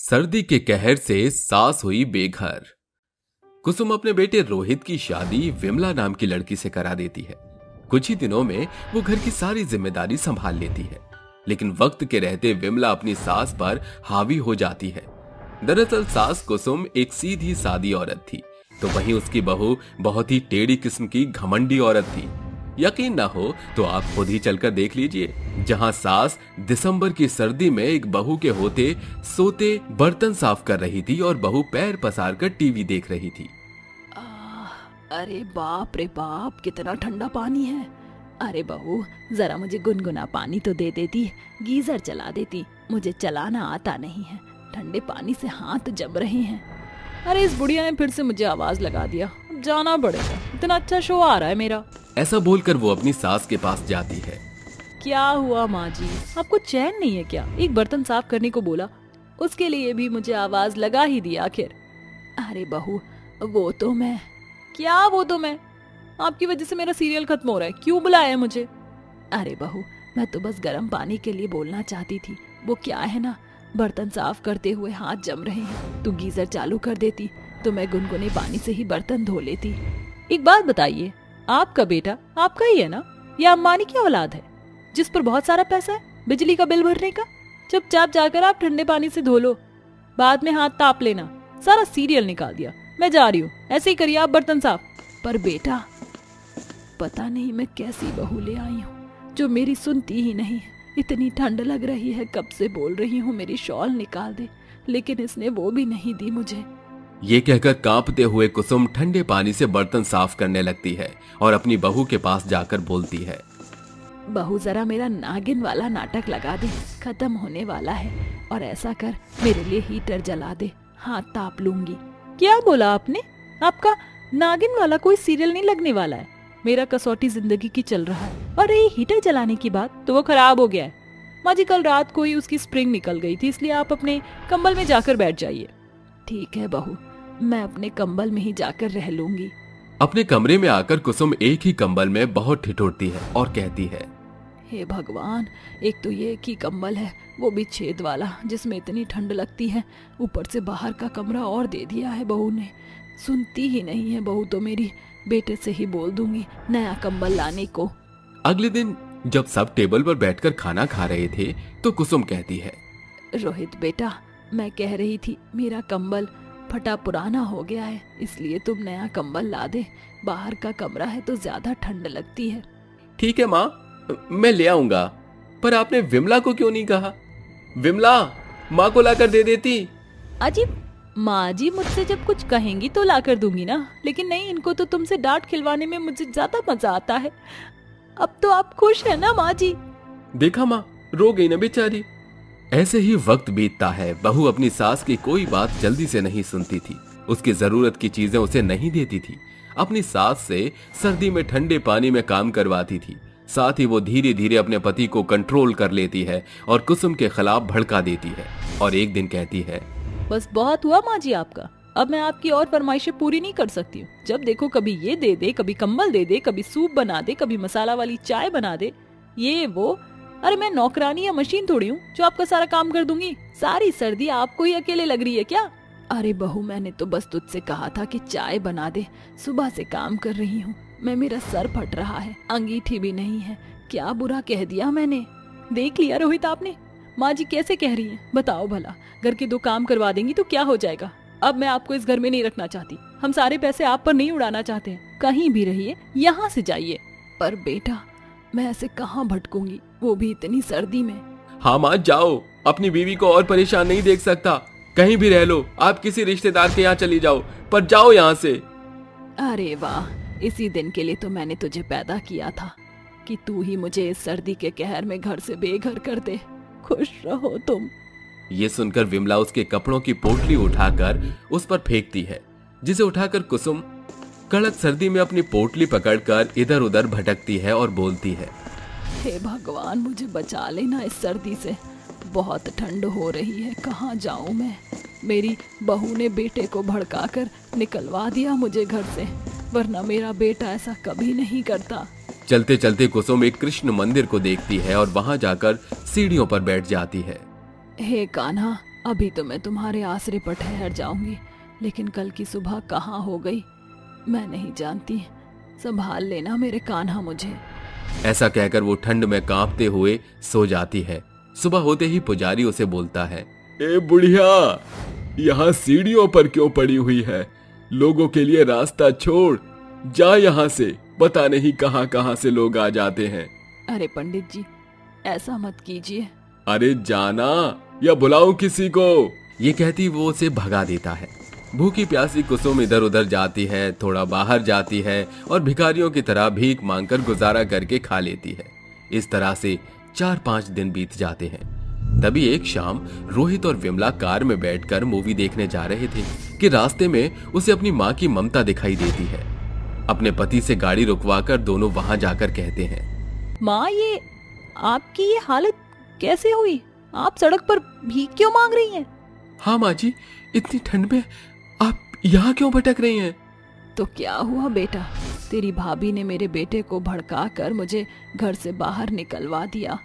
सर्दी के कहर से सास हुई बेघर। कुसुम अपने बेटे रोहित की शादी विमला नाम की लड़की से करा देती है। कुछ ही दिनों में वो घर की सारी जिम्मेदारी संभाल लेती है, लेकिन वक्त के रहते विमला अपनी सास पर हावी हो जाती है। दरअसल सास कुसुम एक सीधी सादी औरत थी, तो वहीं उसकी बहू बहुत ही टेढ़ी किस्म की घमंडी औरत थी। यकीन ना हो तो आप खुद ही चलकर देख लीजिए, जहां सास दिसंबर की सर्दी में एक बहू के होते सोते बर्तन साफ कर रही थी और बहू पैर पसार कर टीवी देख रही थी। अरे बाप रे बाप, कितना ठंडा पानी है। अरे बहू, जरा मुझे गुनगुना पानी तो दे देती, गीजर चला देती। मुझे चलाना आता नहीं है, ठंडे पानी से हाथ जम रहे हैं। अरे इस बुढ़िया ने फिर से मुझे आवाज लगा दिया, जाना पड़ेगा, इतना अच्छा शो आ रहा है मेरा। ऐसा बोलकर वो अपनी सास के पास जाती है। क्या हुआ माँ जी, आपको चैन नहीं है क्या? एक बर्तन साफ करने को बोला, उसके लिए भी मुझे आवाज लगा ही दी आखिर। अरे बहू, वो तो मैं आपकी वजह से मेरा सीरियल खत्म हो रहा है, क्यों बुलाया है मुझे? अरे बहू, मैं तो बस गर्म पानी के लिए बोलना चाहती थी। वो क्या है ना, बर्तन साफ करते हुए हाथ जम रहे हैं, तू गीजर चालू कर देती तो मैं गुनगुने पानी से ही बर्तन धो लेती। एक बात बताइए, आपका बेटा आपका ही है ना, या अंबानी की औलाद है जिस पर बहुत सारा पैसा है बिजली का बिल भरने का? चुपचाप जाकर आप ठंडे पानी से धो लो, बाद में हाथ ताप लेना। सारा सीरियल निकाल दिया, मैं जा रही हूँ, ऐसे ही करिए आप बर्तन साफ। पर बेटा, पता नहीं मैं कैसी बहू ले आई हूँ जो मेरी सुनती ही नहीं है। इतनी ठंड लग रही है, कब से बोल रही हूँ मेरी शॉल निकाल दे, लेकिन इसने वो भी नहीं दी मुझे। ये कहकर कांपते हुए कुसुम ठंडे पानी से बर्तन साफ करने लगती है और अपनी बहू के पास जाकर बोलती है, बहू जरा मेरा नागिन वाला नाटक लगा दे, खत्म होने वाला है, और ऐसा कर मेरे लिए हीटर जला दे, हाथ ताप लूंगी। क्या बोला आपने? आपका नागिन वाला कोई सीरियल नहीं लगने वाला है, मेरा कसौटी जिंदगी की चल रहा है। और ये हीटर जलाने की बात तो वो खराब हो गया है माँ जी, कल रात को ही उसकी स्प्रिंग निकल गई थी, इसलिए आप अपने कंबल में जाकर बैठ जाइए। ठीक है बहू, मैं अपने कंबल में ही जाकर रह लूंगी। अपने कमरे में आकर कुसुम एक ही कंबल में बहुत ठिठुरती है और कहती है, हे भगवान, एक तो ये एक ही कंबल है, वो भी छेद वाला, जिसमें इतनी ठंड लगती है, ऊपर से बाहर का कमरा और दे दिया है बहू ने। सुनती ही नहीं है बहू तो मेरी, बेटे से ही बोल दूंगी नया कंबल लाने को। अगले दिन जब सब टेबल पर बैठकर खाना खा रहे थे तो कुसुम कहती है, रोहित बेटा, मैं कह रही थी मेरा कंबल फटा पुराना हो गया है, इसलिए तुम नया कंबल ला दे, बाहर का कमरा है तो ज्यादा ठंड लगती है। ठीक है माँ, मैं ले आऊंगा, पर आपने विमला को क्यों नहीं कहा? विमला माँ को लाकर दे देती। अजीब, माँ जी मुझसे जब कुछ कहेंगी तो लाकर दूंगी ना, लेकिन नहीं, इनको तो तुमसे डांट खिलवाने में मुझे ज्यादा मजा आता है। अब तो आप खुश है ना माँ जी? देखा माँ, रो गई ना बेचारी। ऐसे ही वक्त बीतता है। बहू अपनी सास की कोई बात जल्दी से नहीं सुनती थी, उसकी जरूरत की चीजें उसे नहीं देती थी, अपनी सास से सर्दी में ठंडे पानी में काम करवाती थी। साथ ही वो धीरे धीरे अपने पति को कंट्रोल कर लेती है और कुसुम के खिलाफ भड़का देती है। और एक दिन कहती है, बस बहुत हुआ माँ जी आपका, अब मैं आपकी और फरमाइशें पूरी नहीं कर सकती हूँ। जब देखो कभी ये दे दे, कभी कंबल दे दे, कभी सूप बना दे, कभी मसाला वाली चाय बना दे, ये वो। अरे मैं नौकरानी या मशीन थोड़ी हूँ जो आपका सारा काम कर दूंगी। सारी सर्दी आपको ही अकेले लग रही है क्या? अरे बहू, मैंने तो बस तुझसे कहा था कि चाय बना दे, सुबह से काम कर रही हूँ मैं, मेरा सर फट रहा है, अंगीठी भी नहीं है, क्या बुरा कह दिया मैंने? देख लिया रोहित आपने, माँ जी कैसे कह रही है, बताओ भला। घर के 2 काम करवा देंगी तो क्या हो जाएगा? अब मैं आपको इस घर में नहीं रखना चाहती, हम सारे पैसे आप पर नहीं उड़ाना चाहते हैं, कहीं भी रहिए, यहाँ से जाइए। पर बेटा, मैं ऐसे कहाँ भटकूंगी, वो भी इतनी सर्दी में? हाँ माँ जाओ, अपनी बीवी को और परेशान नहीं देख सकता, कहीं भी रह लो, आप किसी रिश्तेदार के यहाँ चली जाओ, पर जाओ यहाँ से। अरे वाह, इसी दिन के लिए तो मैंने तुझे पैदा किया था कि तू ही मुझे इस सर्दी के कहर में घर से बेघर कर दे। खुश रहो तुम। ये सुनकर विमला उसके कपड़ों की पोटली उठाकर उस पर फेंकती है, जिसे उठाकर कुसुम कड़क सर्दी में अपनी पोटली पकड़कर इधर उधर भटकती है और बोलती है, हे भगवान, मुझे बचा लेना इस सर्दी से, बहुत ठंड हो रही है, कहाँ जाऊं मैं? मेरी बहू ने बेटे को भड़काकर निकलवा दिया मुझे घर से, वरना मेरा बेटा ऐसा कभी नहीं करता। चलते चलते कुसुम एक कृष्ण मंदिर को देखती है और वहां जाकर सीढ़ियों पर बैठ जाती है। हे कान्हा, अभी तो मैं तुम्हारे आसरे पर ठहर जाऊंगी, लेकिन कल की सुबह कहाँ हो गई मैं नहीं जानती। संभाल लेना मेरे कान्हा मुझे। ऐसा कहकर वो ठंड में कांपते हुए सो जाती है। सुबह होते ही पुजारी उसे बोलता है, ए बुढ़िया, यहाँ सीढ़ियों पर क्यों पड़ी हुई है? लोगों के लिए रास्ता छोड़, जा यहाँ से, पता नहीं कहाँ कहाँ से लोग आ जाते हैं। अरे पंडित जी, ऐसा मत कीजिए। अरे जाना या बुलाऊं किसी को? ये कहती वो उसे भगा देता है। भूखी प्यासी कुसुम इधर उधर जाती है, थोड़ा बाहर जाती है और भिखारियों की तरह भीख मांगकर गुजारा करके खा लेती है। इस तरह से 4-5 दिन बीत जाते हैं। तभी एक शाम रोहित और विमला कार में बैठकर मूवी देखने जा रहे थे कि रास्ते में उसे अपनी माँ की ममता दिखाई देती है। अपने पति से गाड़ी रुकवाकर दोनों वहां जाकर कहते हैं, माँ, ये आपकी ये हालत कैसे हुई? आप सड़क पर भीख क्यों मांग रही हैं? हाँ माँ जी, इतनी ठंड में आप यहाँ क्यों भटक रही हैं? तो क्या हुआ बेटा, तेरी भाभी ने मेरे बेटे को भड़का कर मुझे घर से बाहर निकलवा दिया।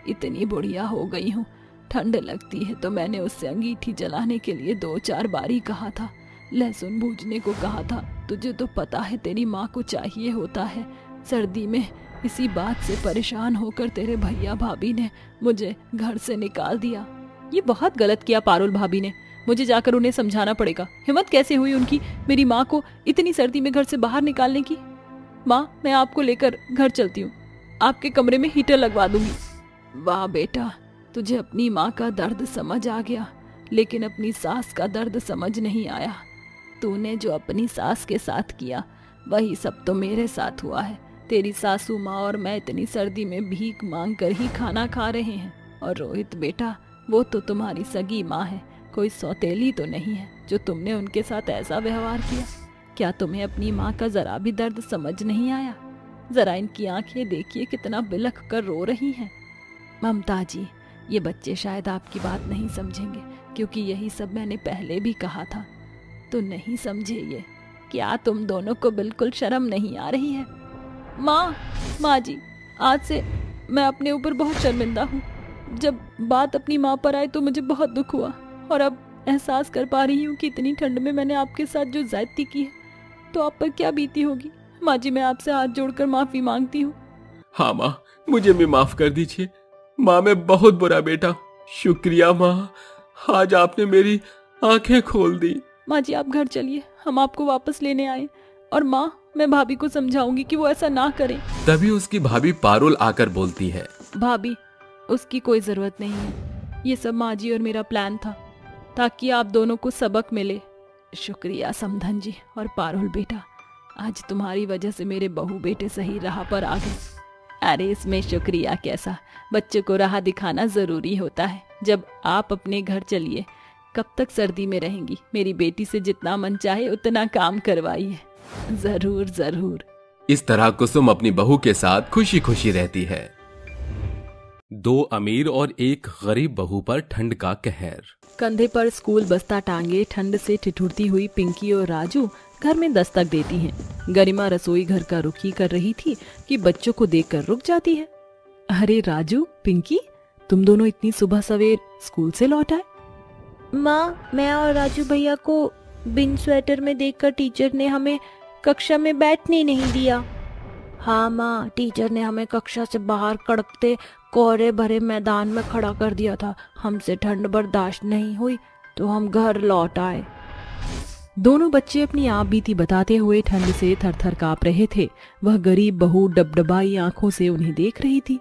इतनी बुढ़िया हो गई हूँ, ठंड लगती है तो मैंने उससे अंगीठी जलाने के लिए 2-4 बारी कहा था, लहसुन भूनने को कहा था। तुझे तो पता है तेरी माँ को चाहिए होता है। सर्दी में इसी बात से परेशान होकर तेरे भैया भाभी ने मुझे घर से निकाल दिया। ये बहुत गलत किया पारुल भाभी ने, मुझे जाकर उन्हें समझाना पड़ेगा। हिम्मत कैसे हुई उनकी मेरी माँ को इतनी सर्दी में घर से बाहर निकालने की। माँ, मैं आपको लेकर घर चलती हूँ, आपके कमरे में हीटर लगवा दूंगी। वाह बेटा, तुझे अपनी माँ का दर्द समझ आ गया, लेकिन अपनी सास का दर्द समझ नहीं आया। तूने जो अपनी सास के साथ किया वही सब तो मेरे साथ हुआ है। तेरी सासू माँ और मैं इतनी सर्दी में भीख मांग कर ही खाना खा रहे हैं। और रोहित बेटा, वो तो तुम्हारी सगी माँ है, कोई सौतेली तो नहीं है जो तुमने उनके साथ ऐसा व्यवहार किया। क्या तुम्हें अपनी माँ का जरा भी दर्द समझ नहीं आया? जरा इनकी आंखें देखिए, कितना बिलख कर रो रही हैं। ममता जी, ये बच्चे शायद आपकी बात नहीं समझेंगे, क्योंकि यही सब मैंने पहले भी कहा था। तो नहीं समझे ये? क्या तुम दोनों को बिल्कुल शर्म नहीं आ रही है? माँ जी, आज से मैं अपने ऊपर बहुत शर्मिंदा हूँ। जब बात अपनी माँ पर आई तो मुझे बहुत दुख हुआ, और अब एहसास कर पा रही हूँ कि इतनी ठंड में मैंने आपके साथ जो ज्यादती की है तो आप पर क्या बीती होगी। माँ जी, मैं आपसे हाथ जोड़कर माफी मांगती हूँ। हाँ माँ, मुझे भी माफ कर दीजिए। माँ, मैं बहुत बुरा बेटा। शुक्रिया माँ, आज आपने मेरी आंखें खोल दी। माँ जी, आप घर चलिए, हम आपको वापस लेने आए। और माँ, मैं भाभी को समझाऊंगी कि वो ऐसा ना करें। तभी उसकी भाभी पारुल आकर बोलती है, भाभी, उसकी कोई जरूरत नहीं है। ये सब माँ जी और मेरा प्लान था, ताकि आप दोनों को सबक मिले। शुक्रिया समधन जी और पारुल बेटा, आज तुम्हारी वजह से मेरे बहू बेटे सही राह पर आ गए। अरे इसमें शुक्रिया कैसा, बच्चों को राह दिखाना जरूरी होता है। जब आप अपने घर चलिए, कब तक सर्दी में रहेंगी? मेरी बेटी से जितना मन चाहे उतना काम करवाइए। जरूर जरूर। इस तरह कुसुम अपनी बहू के साथ खुशी खुशी रहती है। 2 अमीर और एक गरीब बहू पर ठंड का कहर। कंधे पर स्कूल बस्ता टांगे ठंड से ठिठुरती हुई पिंकी और राजू घर में दस्तक देती हैं। गरिमा रसोई घर का रुख ही कर रही थी कि बच्चों को देखकर रुक जाती है। अरे राजू, पिंकी, तुम दोनों इतनी सुबह सवेर स्कूल से लौट आए? माँ, मैं और राजू भैया को बिन स्वेटर में देखकर टीचर ने हमें कक्षा में बैठने नहीं दिया। हाँ माँ, टीचर ने हमें कक्षा से बाहर कड़कते कोहरे भरे मैदान में खड़ा कर दिया था। हमसे ठंड बर्दाश्त नहीं हुई तो हम घर लौट आए। दोनों बच्चे अपनी आप बीती बताते हुए ठंड से थरथर कांप रहे थे। वह गरीब बहू डबडबाई आंखों से उन्हें देख रही थी।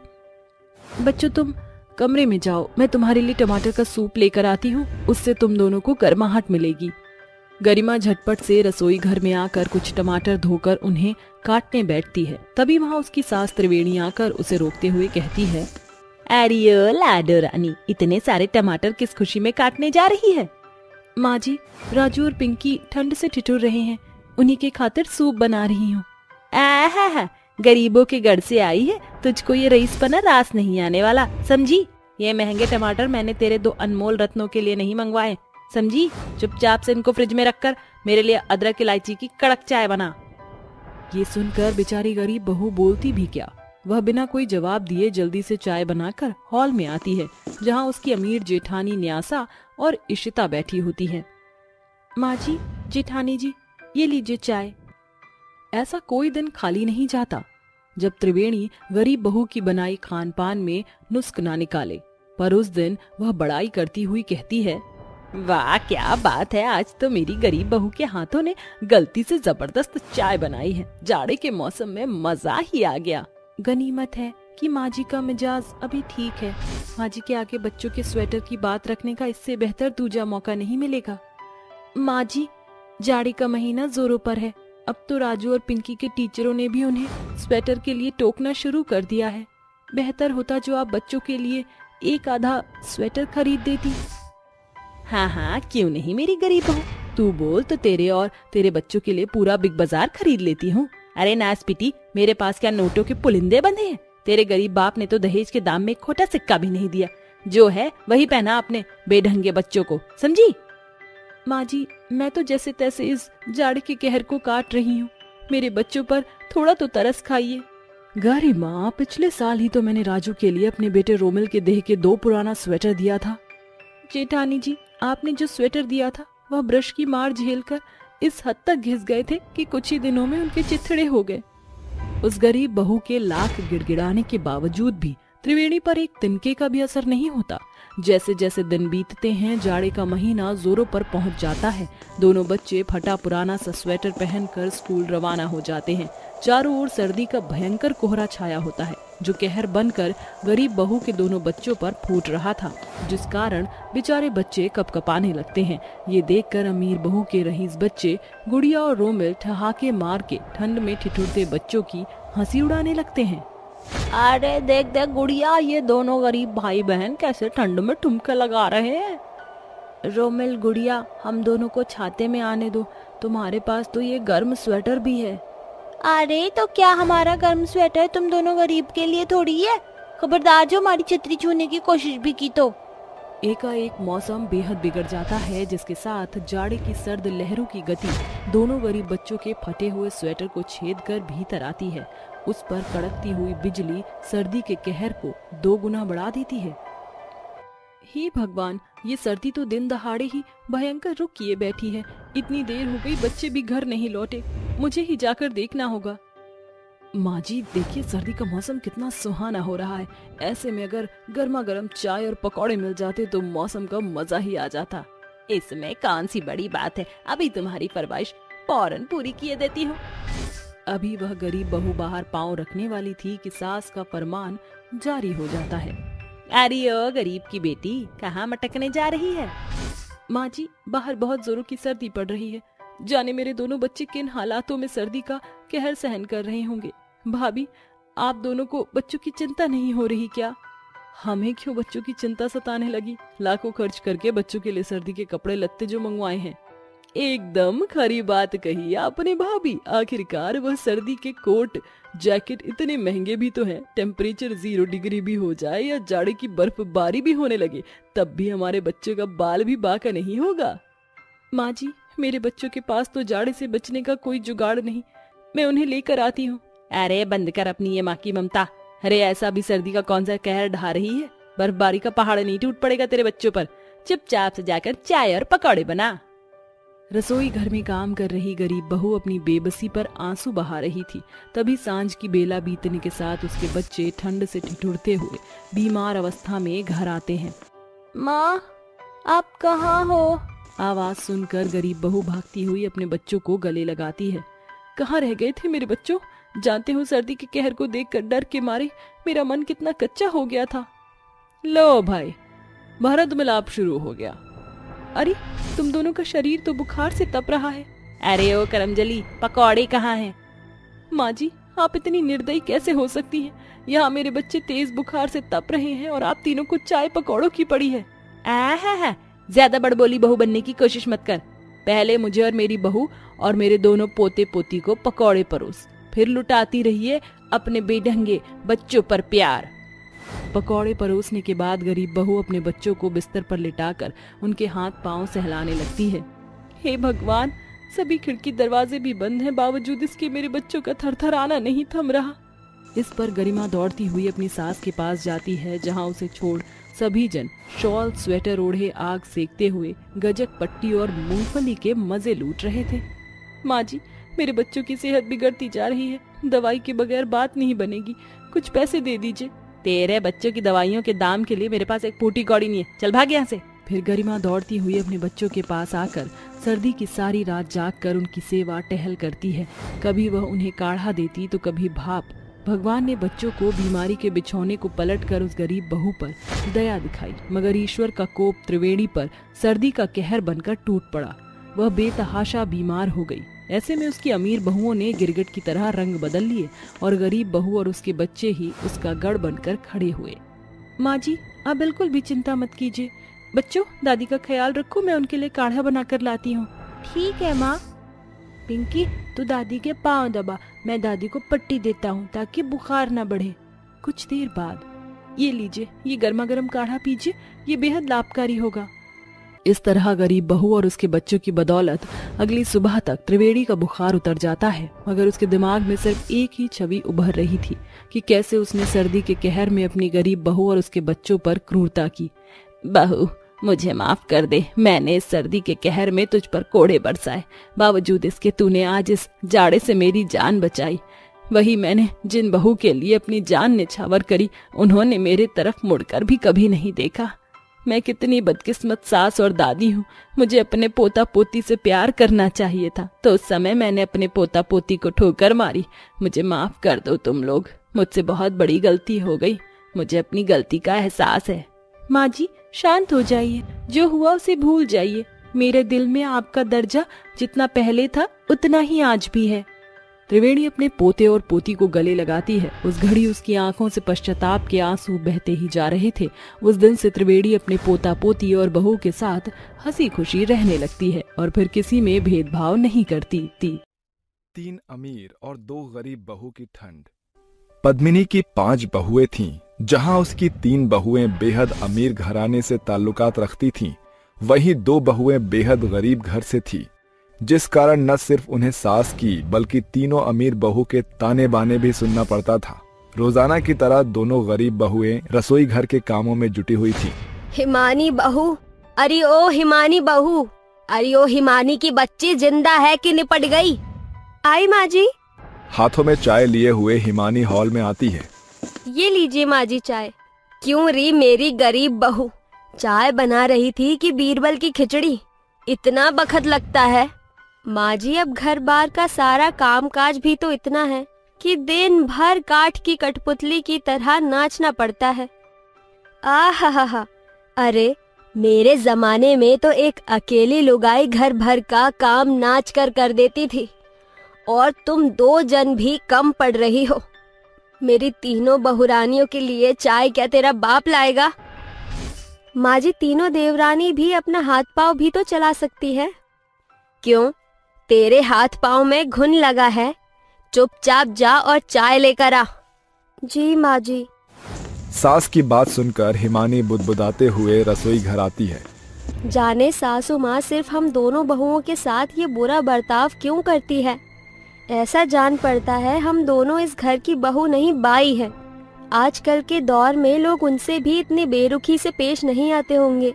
बच्चों, तुम कमरे में जाओ, मैं तुम्हारे लिए टमाटर का सूप लेकर आती हूँ, उससे तुम दोनों को गर्माहट मिलेगी। गरिमा झटपट से रसोई घर में आकर कुछ टमाटर धोकर उन्हें काटने बैठती है। तभी वहाँ उसकी सास त्रिवेणी आकर उसे रोकते हुए कहती है, अरे लाडो रानी, इतने सारे टमाटर किस खुशी में काटने जा रही है? माँ जी, राजू और पिंकी ठंड से ठिठुर रहे हैं, उन्हीं के खातिर सूप बना रही हूँ। आहा, गरीबों के गढ़ से आई है, तुझको ये रईसपना रास नहीं आने वाला, समझी? ये महंगे टमाटर मैंने तेरे 2 अनमोल रत्नों के लिए नहीं मंगवाए, समझी? चुपचाप से इनको फ्रिज में रखकर मेरे लिए अदरक इलायची की कड़क चाय बना। ये सुनकर बेचारी गरीब बहू बोलती भी क्या। वह बिना कोई जवाब दिए जल्दी से चाय बनाकर हॉल में आती है, जहाँ उसकी अमीर जेठानी न्यासा और इशिता बैठी होती है। माँ जी, जेठानी जी, ये लीजिए चाय। ऐसा कोई दिन खाली नहीं जाता जब त्रिवेणी गरीब बहू की बनाई खान पान में नुस्ख ना निकाले। पर उस दिन वह बड़ाई करती हुई कहती है, वाह क्या बात है, आज तो मेरी गरीब बहू के हाथों ने गलती से जबरदस्त चाय बनाई है। जाड़े के मौसम में मजा ही आ गया। गनीमत है कि माँ जी का मिजाज अभी ठीक है। माँ जी के आगे बच्चों के स्वेटर की बात रखने का इससे बेहतर दूजा मौका नहीं मिलेगा। माँ जी, जाड़े का महीना जोरों पर है। अब तो राजू और पिंकी के टीचरों ने भी उन्हें स्वेटर के लिए टोकना शुरू कर दिया है। बेहतर होता जो आप बच्चों के लिए एक आधा स्वेटर खरीद देती। हाँ हाँ, क्यों नहीं मेरी गरीब बहू, तू बोल तो तेरे और तेरे बच्चों के लिए पूरा बिग बाजार खरीद लेती हूँ। अरे नासपीटी, मेरे पास क्या नोटों के पुलिंदे बंधे हैं? तेरे गरीब बाप ने तो दहेज के दाम में एक खोटा सिक्का भी नहीं दिया। जो है वही पहना अपने बेढंगे बच्चों को, समझी? माँ जी, मैं तो जैसे तैसे इस जाड़े के कहर को काट रही हूँ। मेरे बच्चों पर थोड़ा तो तरस खाइए। गरीब माँ, पिछले साल ही तो मैंने राजू के लिए अपने बेटे रोमिल के देह के 2 पुराना स्वेटर दिया था। जेठानी जी, आपने जो स्वेटर दिया था वह ब्रश की मार झेलकर इस हद तक घिस गए थे कि कुछ ही दिनों में उनके चिथड़े हो गए। उस गरीब बहू के लाख गिड़गिड़ाने के बावजूद भी त्रिवेणी पर एक तिनके का भी असर नहीं होता। जैसे जैसे दिन बीतते हैं, जाड़े का महीना जोरों पर पहुंच जाता है। दोनों बच्चे फटा पुराना सा स्वेटर पहनकर स्कूल रवाना हो जाते हैं। चारों ओर सर्दी का भयंकर कोहरा छाया होता है, जो कहर बनकर गरीब बहू के दोनों बच्चों पर फूट रहा था, जिस कारण बेचारे बच्चे कपकपाने लगते हैं। ये देखकर अमीर बहू के रईस बच्चे गुड़िया और रोमिल ठहाके मार के ठंड में ठिठुरते बच्चों की हंसी उड़ाने लगते हैं। अरे देख देख गुड़िया, ये दोनों गरीब भाई बहन कैसे ठंड में ठुमके लगा रहे हैं। रोमिल, गुड़िया, हम दोनों को छाते में आने दो। तुम्हारे पास तो ये गर्म स्वेटर भी है। अरे तो क्या हमारा गर्म स्वेटर तुम दोनों गरीब के लिए थोड़ी है? खबरदार जो हमारी छतरी छूने की कोशिश भी की तो। एकाएक मौसम बेहद बिगड़ जाता है, जिसके साथ जाड़े की सर्द लहरों की गति दोनों गरीब बच्चों के फटे हुए स्वेटर को छेद कर भीतर आती है। उस पर कड़कती हुई बिजली सर्दी के कहर को 2 गुना बढ़ा देती है। हे भगवान, ये सर्दी तो दिन दहाड़े ही भयंकर रुख किए बैठी है। इतनी देर हो गई, बच्चे भी घर नहीं लौटे। मुझे ही जाकर देखना होगा। माँ जी देखिए, सर्दी का मौसम कितना सुहाना हो रहा है। ऐसे में अगर गर्मा गर्म चाय और पकौड़े मिल जाते तो मौसम का मजा ही आ जाता। इसमें कौन सी बड़ी बात है, अभी तुम्हारी फरमाइश फौरन पूरी किए देती हूँ। अभी वह गरीब बहू बाहर पांव रखने वाली थी कि सास का फरमान जारी हो जाता है। अरे ओ गरीब की बेटी, कहाँ मटकने जा रही है? माँ जी, बाहर बहुत जोरों की सर्दी पड़ रही है। जाने मेरे दोनों बच्चे किन हालातों में सर्दी का कहर सहन कर रहे होंगे। भाभी, आप दोनों को बच्चों की चिंता नहीं हो रही क्या? हमें क्यों बच्चों की चिंता सताने लगी? लाखों खर्च करके बच्चों के लिए सर्दी के कपड़े लत्ते जो मंगवाए हैं। एकदम खरी बात कही आपने भाभी। आखिरकार वह सर्दी के कोट जैकेट इतने महंगे भी तो हैं। टेम्परेचर 0 डिग्री भी हो जाए या जाड़े की बर्फबारी भी होने लगे, तब भी हमारे बच्चों का बाल भी बाका नहीं होगा। माँ जी, मेरे बच्चों के पास तो जाड़े से बचने का कोई जुगाड़ नहीं। मैं उन्हें लेकर आती हूँ। अरे बंद कर अपनी ये माँ की ममता। अरे ऐसा भी सर्दी का कौन सा कहर ढा रही है? बर्फबारी का पहाड़ नहीं टूट पड़ेगा तेरे बच्चों पर। चुपचाप से जाकर चाय और पकौड़े बना। रसोई घर में काम कर रही गरीब बहू अपनी बेबसी पर आंसू बहा रही थी। तभी सांझ की बेला बीतने के साथ उसके बच्चे ठंड से ठिठुरते हुए बीमार अवस्था में घर आते हैं। माँ, आप कहाँ हो? आवाज सुनकर गरीब बहू भागती हुई अपने बच्चों को गले लगाती है। कहाँ रह गए थे मेरे बच्चों? जानते हो सर्दी के कहर को देखकर डर के मारे मेरा मन कितना कच्चा हो गया था। लो भाई, भारत मिलाप शुरू हो गया। अरे तुम दोनों का शरीर तो बुखार से तप रहा है। अरे ओ करमजली, पकौड़े कहाँ हैं? माँ जी, आप इतनी निर्दयी कैसे हो सकती हैं? यहाँ मेरे बच्चे तेज बुखार से तप रहे हैं और आप तीनों को चाय पकौड़ों की पड़ी है। आहा, ज्यादा बड़बोली बहू बनने की कोशिश मत कर। पहले मुझे और मेरी बहू और मेरे दोनों पोते पोती को पकौड़े परोस, फिर लुटाती रहिए अपने बेढंगे बच्चों पर प्यार। पकौड़े परोसने के बाद गरीब बहू अपने बच्चों को बिस्तर पर लिटाकर उनके हाथ पांव सहलाने लगती है। हे भगवान, सभी खिड़की दरवाजे भी बंद हैं, बावजूद इसके मेरे बच्चों का थरथराना नहीं थम रहा। इस पर गरिमा दौड़ती हुई अपनी सास के पास जाती है, जहाँ उसे छोड़ सभी जन शॉल स्वेटर ओढ़े आग सेकते हुए गजक पट्टी और मूंगफली के मजे लूट रहे थे। माँ जी, मेरे बच्चों की सेहत बिगड़ती जा रही है, दवाई के बगैर बात नहीं बनेगी, कुछ पैसे दे दीजिए। तेरे बच्चों की दवाइयों के दाम के लिए मेरे पास एक फूटी कौड़ी नहीं है, चल भाग यहाँ से। फिर गरिमा दौड़ती हुई अपने बच्चों के पास आकर सर्दी की सारी रात जागकर उनकी सेवा टहल करती है। कभी वह उन्हें काढ़ा देती तो कभी भाप। भगवान ने बच्चों को बीमारी के बिछौने को पलटकर उस गरीब बहू पर दया दिखाई, मगर ईश्वर का कोप त्रिवेणी पर सर्दी का कहर बनकर टूट पड़ा। वह बेतहाशा बीमार हो गई। ऐसे में उसकी अमीर बहुओं ने गिरगिट की तरह रंग बदल लिए और गरीब बहू और उसके बच्चे ही उसका गढ़ बनकर खड़े हुए। माँ जी, आप बिल्कुल भी चिंता मत कीजिए। बच्चों, दादी का ख्याल रखो, मैं उनके लिए काढ़ा बनाकर लाती हूँ। ठीक है माँ। पिंकी, तू दादी के पाँव दबा, मैं दादी को पट्टी देता हूँ ताकि बुखार न बढ़े। कुछ देर बाद, ये लीजिए, ये गर्मा गर्म काढ़ा पीजिए, ये बेहद लाभकारी होगा। इस तरह गरीब बहू और उसके बच्चों की बदौलत अगली सुबह तक त्रिवेणी का बुखार उतर जाता है, मगर उसके दिमाग में सिर्फ एक ही छवि उभर रही थी कि कैसे उसने सर्दी के कहर में अपनी गरीब बहू और उसके बच्चों पर क्रूरता की। बहू, मुझे माफ कर दे, मैंने इस सर्दी के कहर में तुझ पर कोड़े बरसाए, बावजूद इसके तूने आज इस जाड़े से मेरी जान बचाई। वही मैंने जिन बहू के लिए अपनी जान निछावर करी, उन्होंने मेरे तरफ मुड़कर भी कभी नहीं देखा। मैं कितनी बदकिस्मत सास और दादी हूँ। मुझे अपने पोता पोती से प्यार करना चाहिए था, तो उस समय मैंने अपने पोता पोती को ठोकर मारी। मुझे माफ कर दो तुम लोग, मुझसे बहुत बड़ी गलती हो गई, मुझे अपनी गलती का एहसास है। माँ जी, शांत हो जाइए, जो हुआ उसे भूल जाइए। मेरे दिल में आपका दर्जा जितना पहले था उतना ही आज भी है। त्रिवेणी अपने पोते और पोती को गले लगाती है। उस घड़ी उसकी आंखों से पश्चाताप के आंसू बहते ही जा रहे थे। उस दिन से त्रिवेणी अपने पोता पोती और बहू के साथ हंसी खुशी रहने लगती है और फिर किसी में भेदभाव नहीं करती थी। 3 अमीर और 2 गरीब बहू की ठंड। पद्मिनी की 5 बहुएं थीं, जहां उसकी 3 बहुएं बेहद अमीर घराने से ताल्लुकात रखती थीं, वहीं 2 बहुएं बेहद गरीब घर से थीं, जिस कारण न सिर्फ उन्हें सास की बल्कि तीनों अमीर बहू के ताने बाने भी सुनना पड़ता था। रोजाना की तरह दोनों गरीब बहुएं रसोई घर के कामों में जुटी हुई थीं। हिमानी बहू, अरे ओ हिमानी बहू, अरे ओ हिमानी की बच्ची जिंदा है कि निपट गई? आई माँ जी। हाथों में चाय लिए हुए हिमानी हॉल में आती है। ये लीजिए माँ जी चाय। क्यों री मेरी गरीब बहू, चाय बना रही थी कि बीरबल की खिचड़ी? इतना बखत लगता है। माँ जी, अब घर बार का सारा कामकाज भी तो इतना है कि दिन भर काठ की कठपुतली की तरह नाचना पड़ता है। आहा, अरे मेरे जमाने में तो एक अकेली लुगाई घर भर का काम नाच कर देती थी, और तुम 2 जन भी कम पड़ रही हो। मेरी तीनों बहुरानियों के लिए चाय क्या तेरा बाप लाएगा? माँ जी, तीनों देवरानी भी अपना हाथ पांव भी तो चला सकती है। क्यों, तेरे हाथ पांव में घुन लगा है? चुपचाप जा और चाय लेकर आ। जी माँ जी। सास की बात सुनकर हिमानी बुदबुदाते हुए रसोई घर आती है। जाने सासू माँ सिर्फ हम दोनों बहुओं के साथ ये बुरा बर्ताव क्यों करती है? ऐसा जान पड़ता है हम दोनों इस घर की बहू नहीं बाई है। आजकल के दौर में लोग उनसे भी इतनी बेरुखी से पेश नहीं आते होंगे।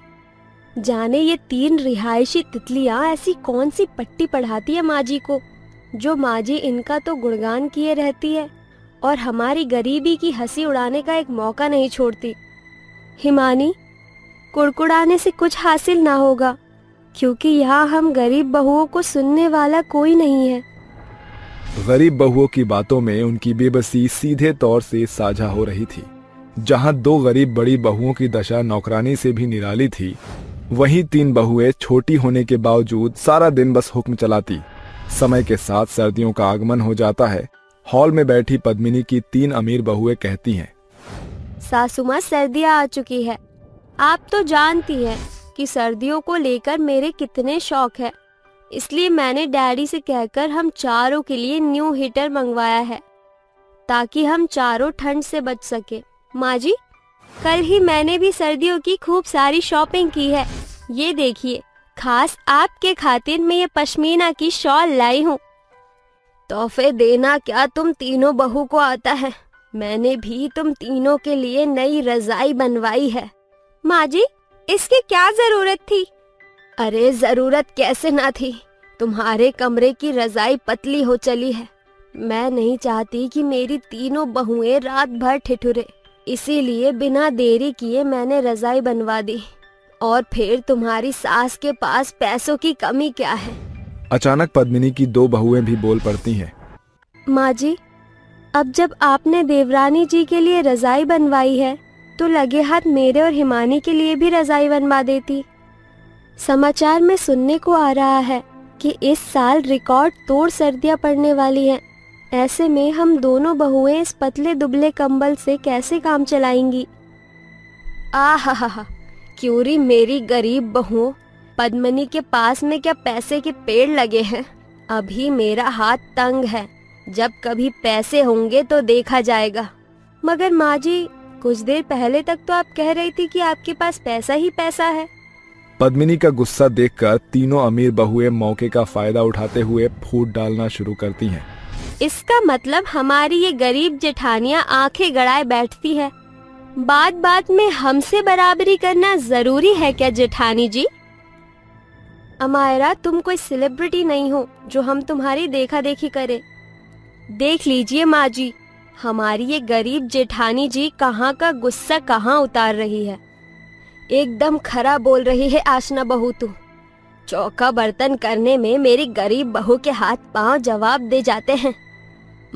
जाने ये 3 रिहायशी तितलियां ऐसी कौन सी पट्टी पढ़ाती है माँ जी को, जो माँ जी इनका तो गुणगान किए रहती है और हमारी गरीबी की हंसी उड़ाने का एक मौका नहीं छोड़ती। हिमानी, कुड़कुड़ाने से कुछ हासिल ना होगा, क्योंकि यहाँ हम गरीब बहुओं को सुनने वाला कोई नहीं है। गरीब बहुओं की बातों में उनकी बेबसी सीधे तौर से साझा हो रही थी। जहां 2 गरीब बड़ी बहुओं की दशा नौकरानी से भी निराली थी, वहीं 3 बहुएं छोटी होने के बावजूद सारा दिन बस हुक्म चलाती। समय के साथ सर्दियों का आगमन हो जाता है। हॉल में बैठी पद्मिनी की 3 अमीर बहुएं कहती हैं, सासू माँ, सर्दियाँ आ चुकी है। आप तो जानती हैं कि सर्दियों को लेकर मेरे कितने शौक है, इसलिए मैंने डैडी से कहकर हम चारों के लिए न्यू हीटर मंगवाया है, ताकि हम चारों ठंड से बच सके। माँ जी, कल ही मैंने भी सर्दियों की खूब सारी शॉपिंग की है। ये देखिए, खास आपके खातिर मैं ये पश्मीना की शॉल लाई हूँ। तोहफे देना क्या तुम तीनों बहू को आता है? मैंने भी तुम तीनों के लिए नई रजाई बनवाई है। माँ जी, इसकी क्या जरूरत थी? अरे जरूरत कैसे ना थी, तुम्हारे कमरे की रजाई पतली हो चली है। मैं नहीं चाहती कि मेरी तीनों बहुएं रात भर ठिठुरे, इसीलिए बिना देरी किए मैंने रजाई बनवा दी। और फिर तुम्हारी सास के पास पैसों की कमी क्या है? अचानक पद्मिनी की दो बहुएं भी बोल पड़ती हैं। माँ जी, अब जब आपने देवरानी जी के लिए रजाई बनवाई है तो लगे हाथ मेरे और हिमानी के लिए भी रजाई बनवा देती। समाचार में सुनने को आ रहा है कि इस साल रिकॉर्ड तोड़ सर्दियां पड़ने वाली हैं। ऐसे में हम दोनों बहुएं इस पतले दुबले कंबल से कैसे काम चलाएंगी? आहा, क्यों री मेरी गरीब बहुओं, पद्मिनी के पास में क्या पैसे के पेड़ लगे हैं? अभी मेरा हाथ तंग है, जब कभी पैसे होंगे तो देखा जाएगा। मगर माँ जी, कुछ देर पहले तक तो आप कह रही थी कि आपके पास पैसा ही पैसा है। पद्मिनी का गुस्सा देखकर तीनों अमीर बहुएं मौके का फायदा उठाते हुए फूट डालना शुरू करती हैं। इसका मतलब हमारी ये गरीब जेठानियाँ आंखें गड़ाए बैठती है। बात बात में हमसे बराबरी करना जरूरी है क्या जेठानी जी? अमायरा, तुम कोई सेलिब्रिटी नहीं हो जो हम तुम्हारी देखा देखी करें। देख लीजिए माँ जी, हमारी ये गरीब जेठानी जी कहाँ का गुस्सा कहाँ उतार रही है। एकदम खरा बोल रही है आशना बहू तू। चौका बर्तन करने में मेरी गरीब बहू के हाथ पांव जवाब दे जाते हैं,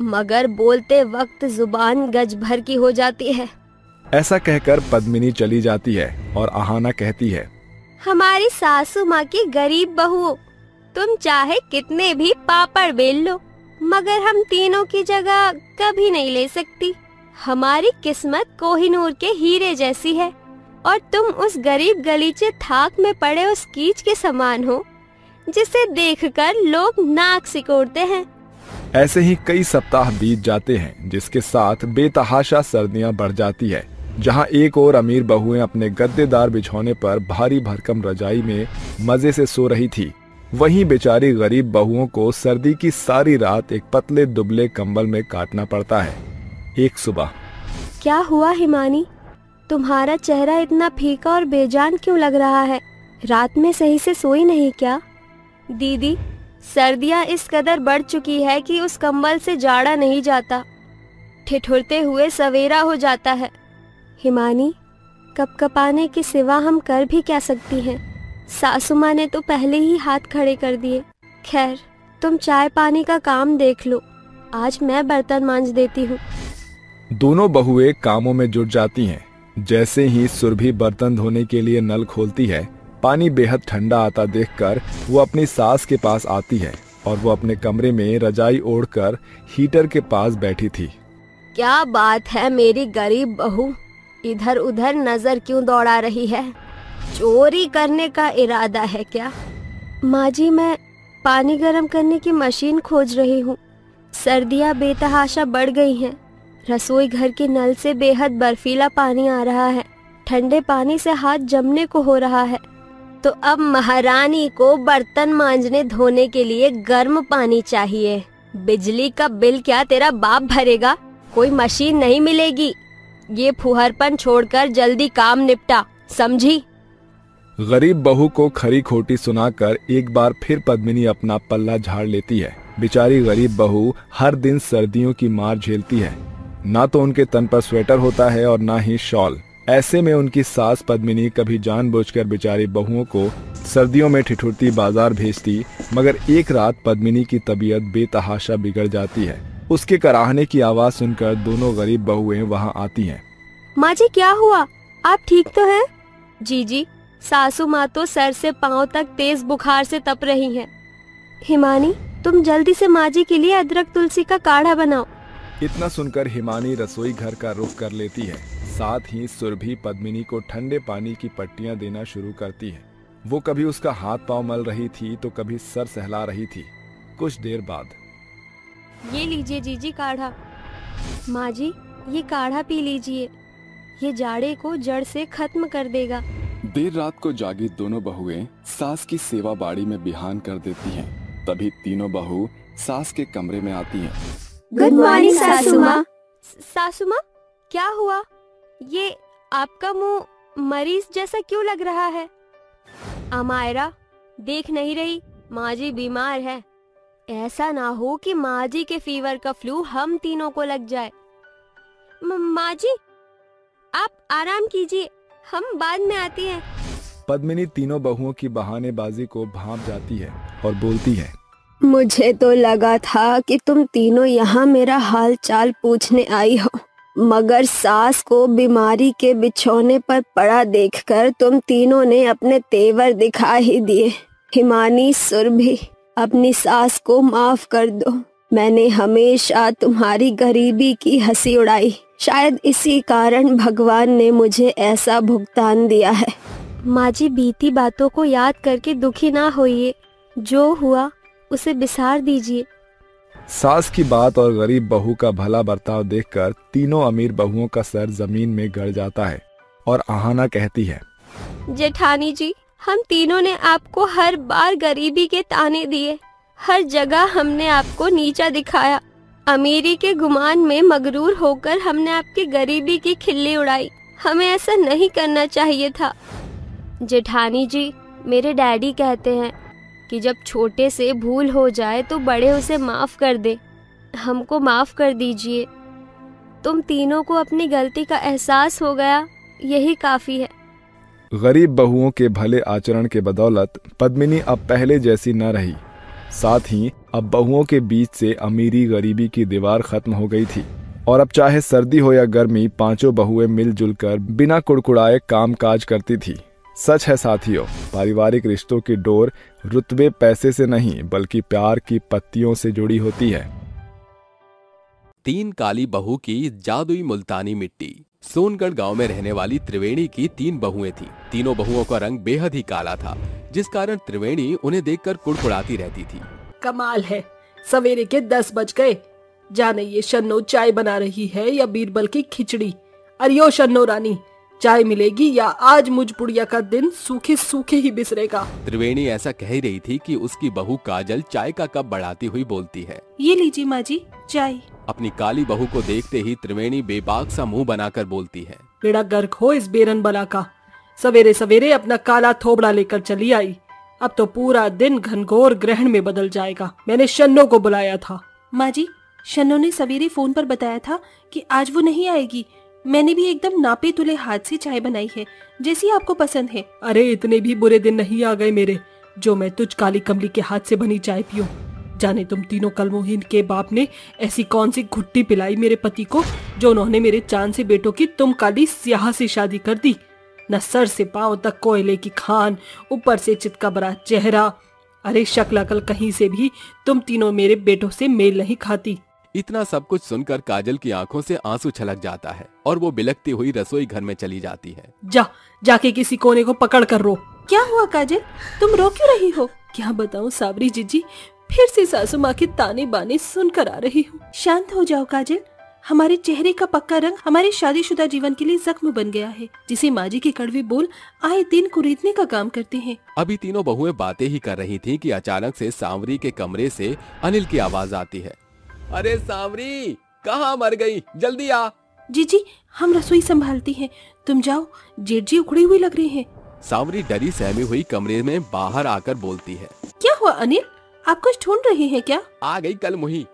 मगर बोलते वक्त जुबान गज भर की हो जाती है। ऐसा कहकर पद्मिनी चली जाती है और आहाना कहती है, हमारी सासू माँ की गरीब बहू, तुम चाहे कितने भी पापड़ बेल लो, मगर हम तीनों की जगह कभी नहीं ले सकती। हमारी किस्मत कोहिनूर के हीरे जैसी है और तुम उस गरीब गलीचे थाक में पड़े उस कीच के समान हो जिसे देखकर लोग नाक सिकोड़ते हैं। ऐसे ही कई सप्ताह बीत जाते हैं, जिसके साथ बेतहाशा सर्दियां बढ़ जाती है। जहां एक और अमीर बहुएं अपने गद्देदार बिछौने पर भारी भरकम रजाई में मजे से सो रही थी, वहीं बेचारी गरीब बहुओं को सर्दी की सारी रात एक पतले दुबले कंबल में काटना पड़ता है। एक सुबह, क्या हुआ हिमानी, तुम्हारा चेहरा इतना फीका और बेजान क्यों लग रहा है? रात में सही से सोई नहीं क्या? दीदी, सर्दियां इस कदर बढ़ चुकी है कि उस कंबल से जाड़ा नहीं जाता, ठिठुरते हुए सवेरा हो जाता है। हिमानी, कपकपाने के सिवा हम कर भी क्या सकती हैं? सासू माँ ने तो पहले ही हाथ खड़े कर दिए। खैर, तुम चाय पानी का काम देख लो, आज मैं बर्तन मांज देती हूँ। दोनों बहुएं कामों में जुट जाती हैं। जैसे ही सुरभि बर्तन धोने के लिए नल खोलती है, पानी बेहद ठंडा आता देखकर वो अपनी सास के पास आती है और वो अपने कमरे में रजाई ओढ़कर हीटर के पास बैठी थी। क्या बात है मेरी गरीब बहू, इधर उधर नजर क्यों दौड़ा रही है? चोरी करने का इरादा है क्या? माँ जी, मैं पानी गर्म करने की मशीन खोज रही हूँ। सर्दियाँ बेतहाशा बढ़ गई हैं। रसोई घर के नल से बेहद बर्फीला पानी आ रहा है। ठंडे पानी से हाथ जमने को हो रहा है। तो अब महारानी को बर्तन मांजने धोने के लिए गर्म पानी चाहिए। बिजली का बिल क्या तेरा बाप भरेगा? कोई मशीन नहीं मिलेगी। ये फुहरपन छोड़कर जल्दी काम निपटा, समझी? गरीब बहू को खरी खोटी सुनाकर एक बार फिर पद्मिनी अपना पल्ला झाड़ लेती है। बेचारी गरीब बहू हर दिन सर्दियों की मार झेलती है। ना तो उनके तन पर स्वेटर होता है और ना ही शॉल। ऐसे में उनकी सास पद्मिनी कभी जानबूझकर बेचारी बहुओं को सर्दियों में ठिठुरती बाजार भेजती, मगर एक रात पद्मिनी की तबीयत बेतहाशा बिगड़ जाती है। उसके कराहने की आवाज सुनकर दोनों गरीब बहुएं वहां आती हैं। माँ जी, क्या हुआ? आप ठीक तो हैं? जी, सासू माँ तो सर से पांव तक तेज बुखार से तप रही हैं। हिमानी, तुम जल्दी से माँ जी के लिए अदरक तुलसी का काढ़ा बनाओ। इतना सुनकर हिमानी रसोई घर का रुख कर लेती है। साथ ही सुरभि पद्मिनी को ठंडे पानी की पट्टियां देना शुरू करती है। वो कभी उसका हाथ पांव मल रही थी तो कभी सर सहला रही थी। कुछ देर बाद, ये लीजिए जीजी काढ़ा। माँ जी, ये काढ़ा पी लीजिए, ये जाड़े को जड़ से खत्म कर देगा। देर रात को जागी दोनों बहुएं सास की सेवा बाड़ी में बिहान कर देती हैं। तभी तीनों बहू सास के कमरे में आती हैं। गुड मॉर्निंग सासू माँ। सासू माँ, क्या हुआ? ये आपका मुंह मरीज जैसा क्यों लग रहा है? अमायरा, देख नहीं रही माँ जी बीमार है। ऐसा ना हो कि माँ जी के फीवर का फ्लू हम तीनों को लग जाए। माँ जी, आप आराम कीजिए, हम बाद में आती हैं। पद्मिनी तीनों बहुओं की बहानेबाजी को भांप जाती है और बोलती है, मुझे तो लगा था कि तुम तीनों यहाँ मेरा हाल चाल पूछने आई हो, मगर सास को बीमारी के बिछौने पर पड़ा देखकर तुम तीनों ने अपने तेवर दिखा ही दिए। हिमानी, सुरभि, अपनी सास को माफ कर दो। मैंने हमेशा तुम्हारी गरीबी की हंसी उड़ाई। शायद इसी कारण भगवान ने मुझे ऐसा भुगतान दिया है। माँ जी, बीती बातों को याद करके दुखी ना होइए। जो हुआ उसे बिसार दीजिए। सास की बात और गरीब बहू का भला बर्ताव देखकर तीनों अमीर बहुओं का सर जमीन में गड़ जाता है और आहाना कहती है, जेठानी जी, हम तीनों ने आपको हर बार गरीबी के ताने दिए। हर जगह हमने आपको नीचा दिखाया। अमीरी के गुमान में मगरूर होकर हमने आपकी गरीबी की खिल्ली उड़ाई। हमें ऐसा नहीं करना चाहिए था। जेठानी जी, मेरे डैडी कहते हैं कि जब छोटे से भूल हो जाए तो बड़े उसे माफ कर दे। हमको माफ कर दीजिए। तुम तीनों को अपनी गलती का एहसास हो गया, यही काफी है। गरीब बहुओं के भले आचरण के बदौलत पद्मिनी अब पहले जैसी न रही। साथ ही अब बहुओं के बीच से अमीरी गरीबी की दीवार खत्म हो गई थी और अब चाहे सर्दी हो या गर्मी, पांचों बहुएं मिलजुल कर बिना कुड़कुड़ाए काम काज करती थी। सच है साथियों, पारिवारिक रिश्तों की डोर रुतबे पैसे से नहीं बल्कि प्यार की पत्तियों से जुड़ी होती है। तीन काली बहू की जादुई मुल्तानी मिट्टी। सोनगढ़ गांव में रहने वाली त्रिवेणी की तीन बहुएं थीं। तीनों बहुओं का रंग बेहद ही काला था, जिस कारण त्रिवेणी उन्हें देखकर कुड़कुड़ाती रहती थी। कमाल है, सवेरे के 10 बज गए। जाने ये शन्नो चाय बना रही है या बीरबल की खिचड़ी। अरियो शन्नो रानी, चाय मिलेगी या आज मुझ पुड़िया का दिन सूखे सूखे ही बिसरेगा। त्रिवेणी ऐसा कह ही रही थी कि उसकी बहू काजल चाय का कप बढ़ाती हुई बोलती है, ये लीजिए माँ जी चाय। अपनी काली बहू को देखते ही त्रिवेणी बेबाक सा मुंह बनाकर बोलती है, बेड़ा गर्क हो इस बेरन बला का। सवेरे सवेरे अपना काला थोबड़ा लेकर चली आई। अब तो पूरा दिन घनघोर ग्रहण में बदल जाएगा। मैंने शन्नो को बुलाया था। माँ जी, शन्नो ने सवेरे फोन पर बताया था कि आज वो नहीं आएगी। मैंने भी एकदम नापे तुले हाथ से चाय बनाई है, जैसी आपको पसंद है। अरे इतने भी बुरे दिन नहीं आ गए मेरे, जो मैं तुझ काली कमली के हाथ से बनी चाय पीऊं। जाने तुम तीनों कलमोहीन के बाप ने ऐसी कौन सी घुट्टी पिलाई मेरे पति को, जो उन्होंने मेरे चांद से बेटों की तुम काली स्याह से शादी कर दी। न सर से पांव तक कोयले की खान, ऊपर से चितका बड़ा चेहरा। अरे शक्ल अकल कहीं से भी तुम तीनों मेरे बेटों से मेल नहीं खाती। इतना सब कुछ सुनकर काजल की आंखों से आंसू छलक जाता है और वो बिलखती हुई रसोई घर में चली जाती है। जाके किसी कोने को पकड़ कर रो। क्या हुआ काजल, तुम रो क्यों रही हो? क्या बताऊं साबरी जीजी, फिर से सासू माँ के ताने बाने सुनकर आ रही हूँ। शांत हो जाओ काजल, हमारे चेहरे का पक्का रंग हमारे शादीशुदा जीवन के लिए जख्म बन गया है, जिसे माँ जी के कड़वे बोल आए दिन कुरीदने का काम करते हैं। अभी तीनों बहुएं बातें ही कर रही थीं कि अचानक से सांवरी के कमरे से अनिल की आवाज आती है। अरे सांवरी, कहाँ मर गई, जल्दी आ। जी हम रसोई संभालती हैं, तुम जाओ, जेठ जी उखड़ी हुई लग रही हैं। सांवरी डरी सहमी हुई कमरे में बाहर आकर बोलती है, क्या हुआ अनिल, आप कुछ ढूंढ रहे हैं क्या? आ गई कल मुही,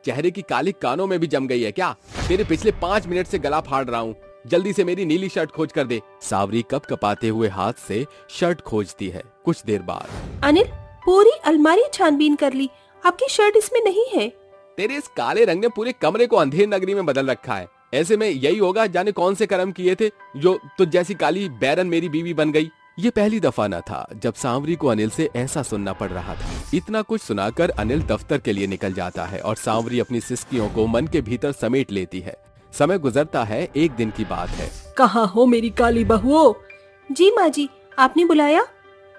चेहरे की काली कानों में भी जम गई है क्या? तेरे पिछले 5 मिनट से गला फाड़ रहा हूँ, जल्दी से मेरी नीली शर्ट खोज कर दे। सांवरी कप कपाते हुए हाथ से शर्ट खोजती है। कुछ देर बाद, अनिल, पूरी अलमारी छानबीन कर ली, आपकी शर्ट इसमें नहीं है। तेरे इस काले रंग ने पूरे कमरे को अंधेर नगरी में बदल रखा है। ऐसे में यही होगा, जाने कौन से कर्म किए थे जो तुझ जैसी काली बैरन मेरी बीवी बन गई। ये पहली दफा न था जब सांवरी को अनिल से ऐसा सुनना पड़ रहा था। इतना कुछ सुनाकर अनिल दफ्तर के लिए निकल जाता है और सांवरी अपनी सिसकियों को मन के भीतर समेट लेती है। समय गुजरता है, एक दिन की बात है। कहाँ हो मेरी काली बहुओं? जी माँ जी, आपने बुलाया?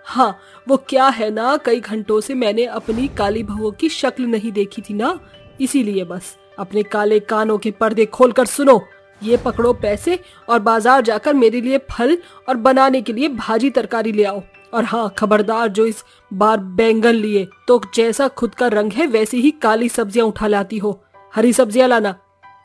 हाँ, वो क्या है ना, कई घंटों से मैंने अपनी काली बहुओं की शक्ल नहीं देखी थी ना, इसीलिए बस अपने काले कानों के पर्दे खोलकर सुनो। ये पकड़ो पैसे और बाजार जाकर मेरे लिए फल और बनाने के लिए भाजी तरकारी ले आओ। और हाँ, खबरदार जो इस बार बैंगन लिए तो जैसा खुद का रंग है वैसी ही काली सब्जियां उठा लाती हो। हरी सब्जियां लाना।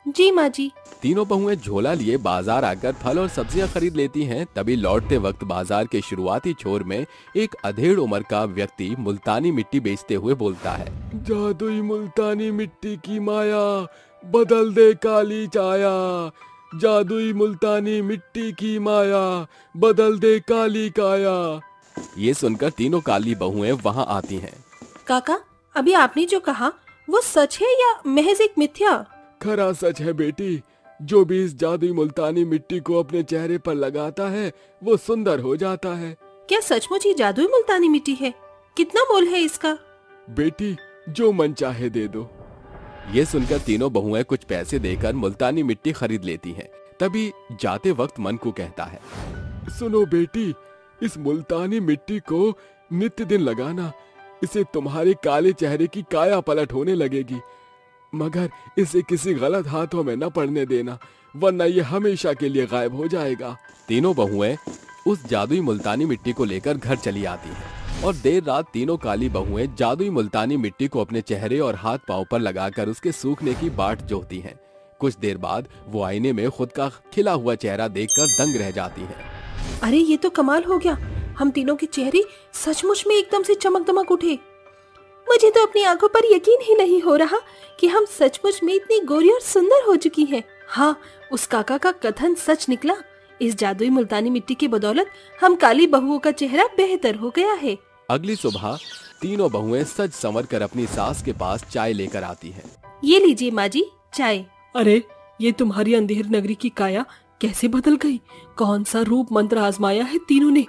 जी माँ जी। तीनों बहुएं झोला लिए बाजार आकर फल और सब्जियां खरीद लेती हैं। तभी लौटते वक्त बाजार के शुरुआती छोर में एक अधेड़ उम्र का व्यक्ति मुल्तानी मिट्टी बेचते हुए बोलता है, जादुई मुल्तानी मिट्टी की माया, बदल दे काली छाया। जादुई मुल्तानी मिट्टी की माया, बदल दे काली काया। ये सुनकर तीनों काली बहुएं वहां आती हैं। काका, अभी आपने जो कहा वो सच है या महज एक मिथ्या? खरा सच है बेटी। जो भी इस जादुई मुल्तानी मिट्टी को अपने चेहरे पर लगाता है वो सुंदर हो जाता है। क्या सचमुच ये जादुई मुल्तानी मिट्टी है? कितना मोल है इसका? बेटी, जो मन चाहे दे दो। ये सुनकर तीनों बहुएं कुछ पैसे देकर मुल्तानी मिट्टी खरीद लेती हैं। तभी जाते वक्त मन को कहता है, सुनो बेटी, इस मुल्तानी मिट्टी को नित्य दिन लगाना। इसे तुम्हारे काले चेहरे की काया पलट होने लगेगी, मगर इसे किसी गलत हाथों में न पड़ने देना, वरना ये हमेशा के लिए गायब हो जाएगा। तीनों बहुएं उस जादुई मुल्तानी मिट्टी को लेकर घर चली आती हैं और देर रात तीनों काली बहुएं जादुई मुल्तानी मिट्टी को अपने चेहरे और हाथ पांव पर लगाकर उसके सूखने की बाट जोहती हैं। कुछ देर बाद वो आईने में खुद का खिला हुआ चेहरा देखकर दंग रह जाती हैं। अरे ये तो कमाल हो गया, हम तीनों के चेहरे सचमुच में एकदम से चमक दमक उठे। मुझे तो अपनी आंखों पर यकीन ही नहीं हो रहा कि हम सचमुच में इतनी गोरी और सुंदर हो चुकी हैं। हाँ, उस काका का कथन सच निकला। इस जादुई मुल्तानी मिट्टी की बदौलत हम काली बहुओं का चेहरा बेहतर हो गया है। अगली सुबह तीनों बहुएं सज संवर कर अपनी सास के पास चाय लेकर आती हैं। ये लीजिए माँ जी चाय। अरे, ये तुम्हारी अंधेर नगरी की काया कैसे बदल गई? कौन सा रूप मंत्र आजमाया है तीनों ने,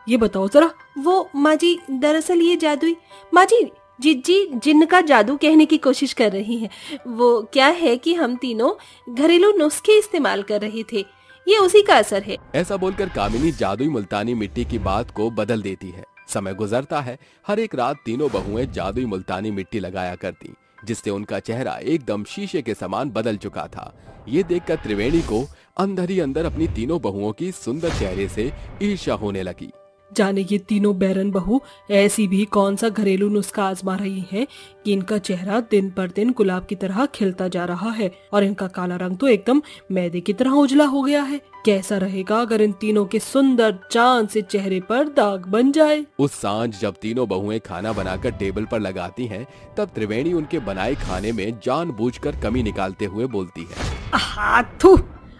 ये बताओ जरा। वो माँ जी, दरअसल ये जादुई माँ जी जिज्जी जिनका जादू कहने की कोशिश कर रही हैं। वो क्या है कि हम तीनों घरेलू नुस्खे इस्तेमाल कर रहे थे, ये उसी का असर है। ऐसा बोलकर कामिनी जादुई मुल्तानी मिट्टी की बात को बदल देती है। समय गुजरता है। हर एक रात तीनों बहुएं जादुई मुल्तानी मिट्टी लगाया करती, जिससे उनका चेहरा एकदम शीशे के समान बदल चुका था। ये देखकर त्रिवेणी को अंदर ही अंदर अपनी तीनों बहुओं की सुंदर चेहरे से ईर्ष्या होने लगी। जाने ये तीनों बैरन बहू ऐसी भी कौन सा घरेलू नुस्खा आजमा रही हैं कि इनका चेहरा दिन पर दिन गुलाब की तरह खिलता जा रहा है और इनका काला रंग तो एकदम मैदे की तरह उजला हो गया है। कैसा रहेगा अगर इन तीनों के सुंदर चांद से चेहरे पर दाग बन जाए। उस सांझ जब तीनों बहुएं खाना बनाकर टेबल पर लगाती हैं, तब त्रिवेणी उनके बनाए खाने में जानबूझकर कमी निकालते हुए बोलती है, थू,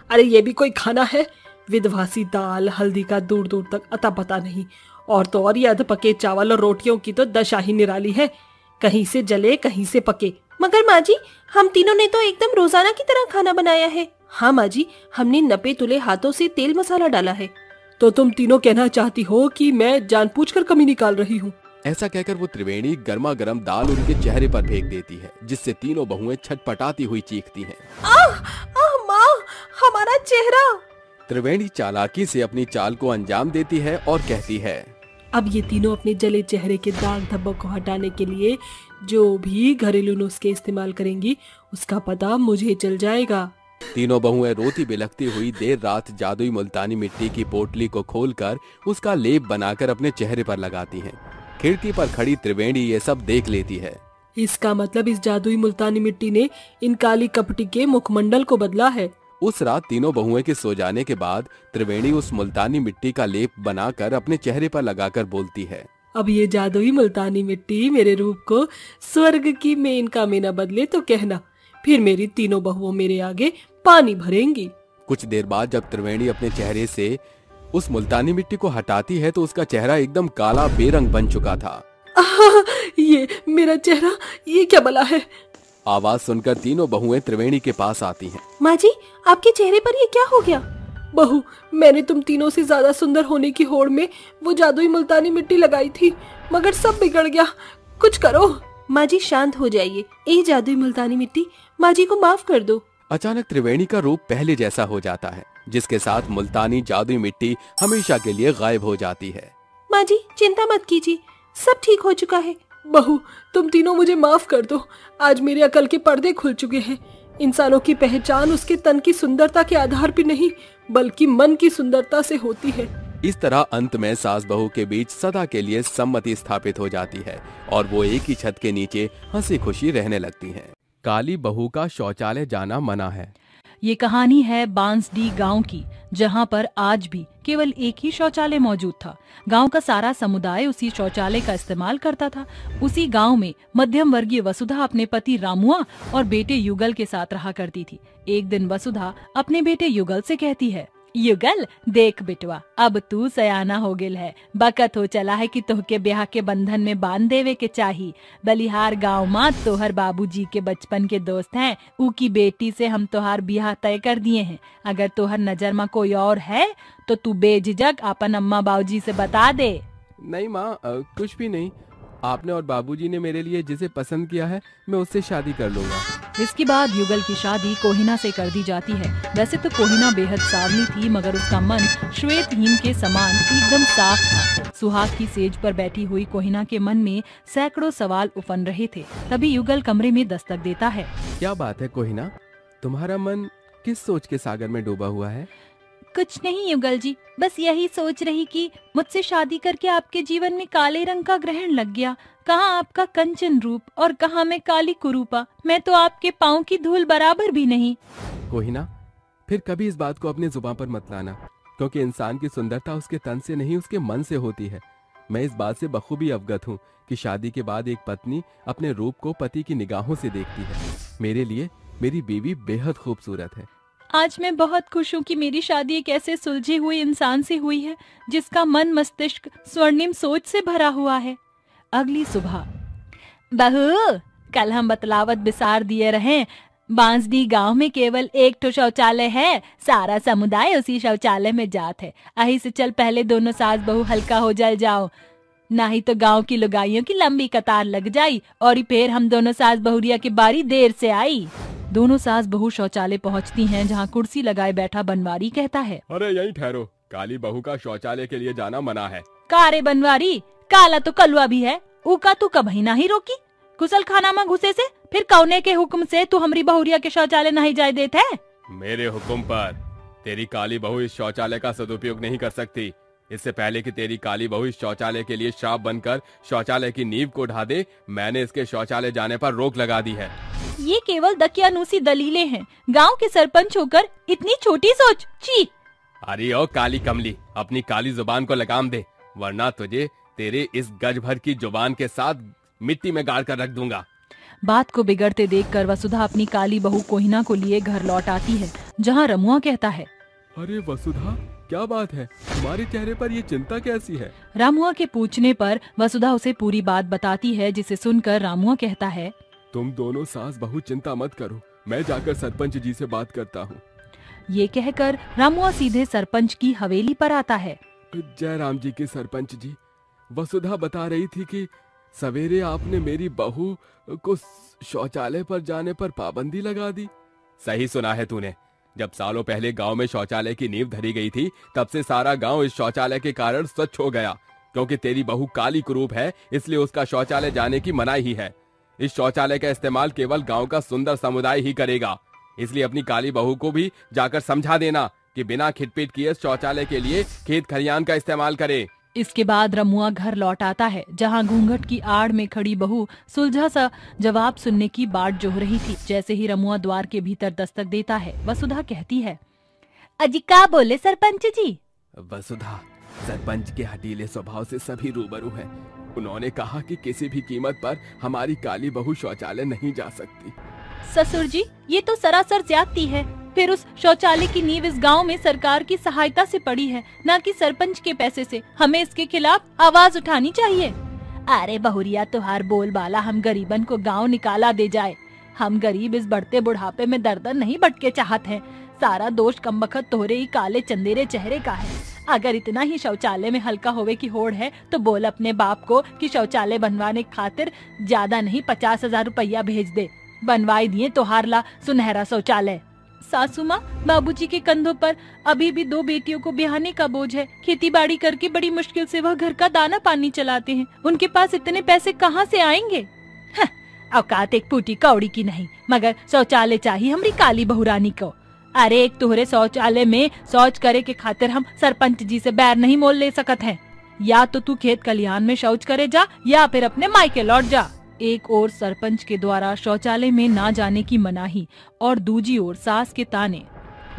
अरे ये भी कोई खाना है? विधवासी दाल हल्दी का दूर दूर तक अता पता नहीं, और तो और ये अधपके चावल और रोटियों की तो दशा ही निराली है, कहीं से जले कहीं से पके। मगर माँ जी, हम तीनों ने तो एकदम रोजाना की तरह खाना बनाया है। हाँ माँ जी, हमने नपे तुले हाथों से तेल मसाला डाला है। तो तुम तीनों कहना चाहती हो कि मैं जानबूझकर कमी निकाल रही हूँ? ऐसा कहकर वो त्रिवेणी गर्मा गर्म दाल उनके चेहरे पर फेंक देती है, जिससे तीनों बहुएं छटपटाती हुई चीखती हैं। माँ, हमारा चेहरा। त्रिवेणी चालाकी से अपनी चाल को अंजाम देती है और कहती है, अब ये तीनों अपने जले चेहरे के दाग धब्बों को हटाने के लिए जो भी घरेलू नुस्खे इस्तेमाल करेंगी उसका पता मुझे चल जाएगा। तीनों बहुएं रोती बिलखती हुई देर रात जादुई मुल्तानी मिट्टी की पोटली को खोलकर उसका लेप बनाकर अपने चेहरे पर लगाती हैं। खिड़की पर खड़ी त्रिवेणी ये सब देख लेती है। इसका मतलब इस जादुई मुल्तानी मिट्टी ने इन काली कपटी के मुखमंडल को बदला है। उस रात तीनों बहुएं के सो जाने के बाद त्रिवेणी उस मुल्तानी मिट्टी का लेप बनाकर अपने चेहरे पर लगाकर बोलती है, अब ये जादुई मुल्तानी मिट्टी मेरे रूप को स्वर्ग की मेन का मेना बदले तो कहना, फिर मेरी तीनों बहुओं मेरे आगे पानी भरेंगी। कुछ देर बाद जब त्रिवेणी अपने चेहरे से उस मुल्तानी मिट्टी को हटाती है तो उसका चेहरा एकदम काला बेरंग बन चुका था। ये मेरा चेहरा, ये क्या बला है? आवाज सुनकर तीनों बहुएं त्रिवेणी के पास आती हैं। माँ जी, आपके चेहरे पर ये क्या हो गया? बहू, मैंने तुम तीनों से ज्यादा सुंदर होने की होड़ में वो जादुई मुल्तानी मिट्टी लगाई थी, मगर सब बिगड़ गया, कुछ करो। माँ जी शांत हो जाइए, ये जादुई मुल्तानी मिट्टी, माँ जी को माफ कर दो। अचानक त्रिवेणी का रूप पहले जैसा हो जाता है, जिसके साथ मुल्तानी जादुई मिट्टी हमेशा के लिए गायब हो जाती है। माँ जी चिंता मत कीजिए, सब ठीक हो चुका है। बहू, तुम तीनों मुझे माफ कर दो, आज मेरे अकल के पर्दे खुल चुके हैं। इंसानों की पहचान उसके तन की सुंदरता के आधार पर नहीं बल्कि मन की सुंदरता से होती है। इस तरह अंत में सास बहू के बीच सदा के लिए सम्मति स्थापित हो जाती है और वो एक ही छत के नीचे हंसी खुशी रहने लगती हैं। काली बहू का शौचालय जाना मना है। ये कहानी है बांसडी गांव की, जहां पर आज भी केवल एक ही शौचालय मौजूद था। गांव का सारा समुदाय उसी शौचालय का इस्तेमाल करता था। उसी गांव में मध्यम वर्गीय वसुधा अपने पति रामुआ और बेटे युगल के साथ रहा करती थी। एक दिन वसुधा अपने बेटे युगल से कहती है, युगल देख बेटवा, अब तू सयाना हो गेल है, बकत हो चला है कि तोहके ब्याह के बंधन में बांध देवे के चाही। बलिहार गांव माँ तोहर बाबूजी के बचपन के दोस्त हैं, ऊ की बेटी से हम तोहार ब्याह तय कर दिए हैं। अगर तोहर नजर में कोई और है तो तू बेझिझक अपन अम्मा बाबूजी से बता दे। नहीं माँ, कुछ भी नहीं। आपने और बाबूजी ने मेरे लिए जिसे पसंद किया है मैं उससे शादी कर लूंगा। इसके बाद युगल की शादी कोहिना से कर दी जाती है। वैसे तो कोहिना बेहद सावली थी, मगर उसका मन श्वेत हिम के समान एकदम साफ था। सुहाग की सेज पर बैठी हुई कोहिना के मन में सैकड़ों सवाल उफन रहे थे। तभी युगल कमरे में दस्तक देता है। क्या बात है कोहिना, तुम्हारा मन किस सोच के सागर में डूबा हुआ है? कुछ नहीं युगल जी, बस यही सोच रही कि मुझसे शादी करके आपके जीवन में काले रंग का ग्रहण लग गया। कहाँ आपका कंचन रूप और कहाँ मैं काली कुरूपा। मैं तो आपके पाँव की धूल बराबर भी नहीं। कोहिना, फिर कभी इस बात को अपनी जुबान पर मत लाना, क्योंकि इंसान की सुंदरता उसके तन से नहीं उसके मन से होती है। मैं इस बात से बखूबी अवगत हूँ कि शादी के बाद एक पत्नी अपने रूप को पति की निगाहों से देखती है। मेरे लिए मेरी बीवी बेहद खूबसूरत है। आज मैं बहुत खुश हूँ कि मेरी शादी एक ऐसे सुलझे हुए इंसान से हुई है जिसका मन मस्तिष्क स्वर्णिम सोच से भरा हुआ है। अगली सुबह, बहू, कल हम बतलावत बिसार दिए रहे। बांसडी गांव में केवल एक तो शौचालय है, सारा समुदाय उसी शौचालय में जात है। अही से चल पहले दोनों सास बहू हल्का हो जल जाओ, नहीं तो गांव की लुगाइयों की लंबी कतार लग जाई और फिर हम दोनों सास बहुरिया की बारी देर से आई। दोनों सास बहू शौचालय पहुंचती हैं, जहां कुर्सी लगाए बैठा बनवारी कहता है, अरे यहीं ठहरो, काली बहू का शौचालय के लिए जाना मना है। कारे बनवारी, काला तो कलुआ भी है, ऊका तू कभी ना ही रोकी। कुशल खाना में घुसे से फिर कौने के हुक्म से तू हमारी बहुरिया के शौचालय नहीं जाए देते है? मेरे हुक्म पर तेरी काली बहू इस शौचालय का सदुपयोग नहीं कर सकती। इससे पहले कि तेरी काली बहू इस शौचालय के लिए श्राप बनकर शौचालय की नींव को ढा दे, मैंने इसके शौचालय जाने पर रोक लगा दी है। ये केवल दकियानूसी दलीलें हैं। गांव के सरपंच होकर इतनी छोटी सोच, छी। अरे ओ काली कमली, अपनी काली जुबान को लगाम दे, वरना तुझे तेरे इस गज भर की जुबान के साथ मिट्टी में गाड़ कर रख दूंगा। बात को बिगड़ते देखकर वसुधा अपनी काली बहू कोहिना को लिए घर लौट आती है, जहां रमुआ कहता है, अरे वसुधा, क्या बात है, तुम्हारे चेहरे पर ये चिंता कैसी है? रामुआ के पूछने पर वसुधा उसे पूरी बात बताती है, जिसे सुनकर रामुआ कहता है, तुम दोनों सास बहू चिंता मत करो, मैं जाकर सरपंच जी से बात करता हूँ। ये कहकर रामुआ सीधे सरपंच की हवेली पर आता है। जय राम जी के सरपंच जी, वसुधा बता रही थी कि सवेरे आपने मेरी बहू को शौचालय पर जाने पर पाबंदी लगा दी। सही सुना है तूने। जब सालों पहले गांव में शौचालय की नींव धरी गई थी, तब से सारा गांव इस शौचालय के कारण स्वच्छ हो गया। क्योंकि तेरी बहू काली कुरूप है, इसलिए उसका शौचालय जाने की मनाही ही है। इस शौचालय का इस्तेमाल केवल गांव का सुंदर समुदाय ही करेगा। इसलिए अपनी काली बहू को भी जाकर समझा देना कि बिना खिटपिट किए शौचालय के लिए खेत खलियान का इस्तेमाल करे। इसके बाद रमुआ घर लौट आता है, जहां घूंघट की आड़ में खड़ी बहू सुलझा सा जवाब सुनने की बाट जोह रही थी। जैसे ही रमुआ द्वार के भीतर दस्तक देता है, वसुधा कहती है, अजी क्या बोले सरपंच जी? वसुधा, सरपंच के हटीले स्वभाव से सभी रूबरू हैं। उन्होंने कहा कि किसी भी कीमत पर हमारी काली बहू शौचालय नहीं जा सकती। ससुर जी, ये तो सरासर ज्यादती है। फिर उस शौचालय की नींव इस गांव में सरकार की सहायता से पड़ी है, न कि सरपंच के पैसे से। हमें इसके खिलाफ आवाज उठानी चाहिए। अरे बहुरिया, तुहार बोलबाला हम गरीबन को गांव निकाला दे जाए। हम गरीब इस बढ़ते बुढ़ापे में दर दर नहीं भटके चाहत हैं। सारा दोष कमबख्त तोहरे ही काले चंदेरे चेहरे का है। अगर इतना ही शौचालय में हल्का होवे की होड़ है तो बोल अपने बाप को कि शौचालय बनवाने खातिर ज्यादा नहीं 50,000 रुपया भेज दे। बनवाई दिए तोहार ला सुनहरा शौचालय। सासू माँ, बाबूजी के कंधों पर अभी भी 2 बेटियों को ब्याहने का बोझ है। खेती बाड़ी करके बड़ी मुश्किल से वह घर का दाना पानी चलाते हैं। उनके पास इतने पैसे कहाँ से आएंगे? औकात एक फूटी कौड़ी की नहीं, मगर शौचालय चाहिए हमारी काली बहुरानी को। अरे एक तुहरे शौचालय में शौच करे के खातिर हम सरपंच जी से बैर नहीं मोल ले सकत हैं। या तो तू खेत खलिहान में शौच करे जा, या फिर अपने मायके लौट जा। एक ओर सरपंच के द्वारा शौचालय में ना जाने की मनाही और दूजी ओर सास के ताने